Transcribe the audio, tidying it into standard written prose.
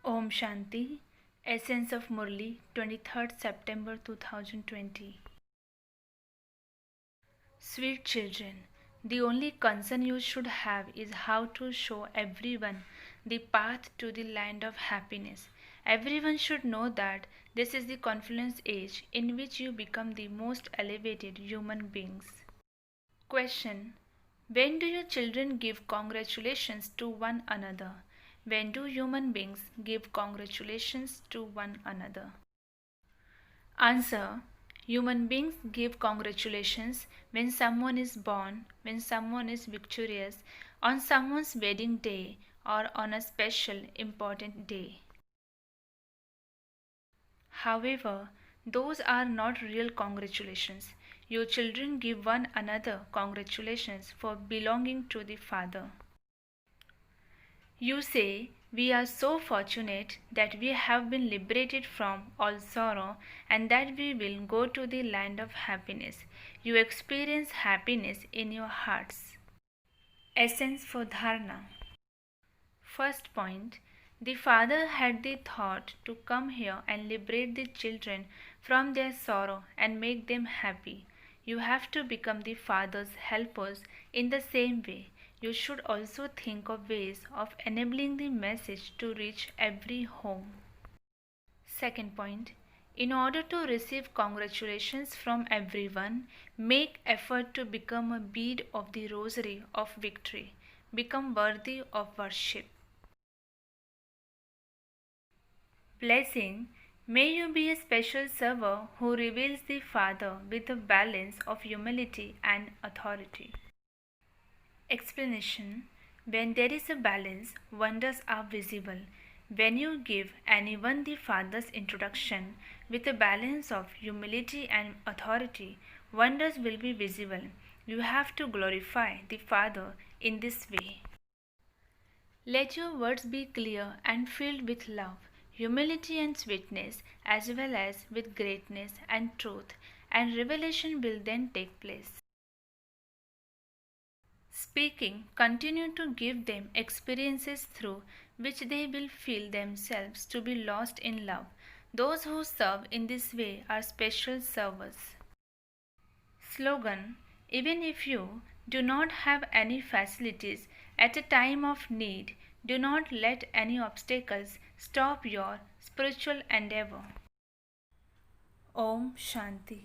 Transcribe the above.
Om Shanti, Essence of Murli, 23rd September 2020. Sweet children, the only concern you should have is how to show everyone the path to the land of happiness. Everyone should know that this is the confluence age in which you become the most elevated human beings. Question: when do your children give congratulations to one another? When do human beings give congratulations to one another? Answer: human beings give congratulations when someone is born, when someone is victorious, on someone's wedding day, or on a special important day. However, those are not real congratulations. Your children give one another congratulations for belonging to the Father. You say, we are so fortunate that we have been liberated from all sorrow and that we will go to the land of happiness. You experience happiness in your hearts. Essence for Dharana. First point: the Father had the thought to come here and liberate the children from their sorrow and make them happy. You have to become the Father's helpers in the same way. You should also think of ways of enabling the message to reach every home. Second point: in order to receive congratulations from everyone, make effort to become a bead of the rosary of victory. Become worthy of worship. Blessing: may you be a special server who reveals the Father with a balance of humility and authority. Explanation: when there is a balance, wonders are visible. When you give anyone the Father's introduction with a balance of humility and authority, wonders will be visible. You have to glorify the Father in this way. Let your words be clear and filled with love, humility and sweetness, as well as with greatness and truth, and revelation will then take place. Speaking, continue to give them experiences through which they will feel themselves to be lost in love. Those who serve in this way are special servers. Slogan: even if you do not have any facilities at a time of need, do not let any obstacles stop your spiritual endeavor. Om Shanti.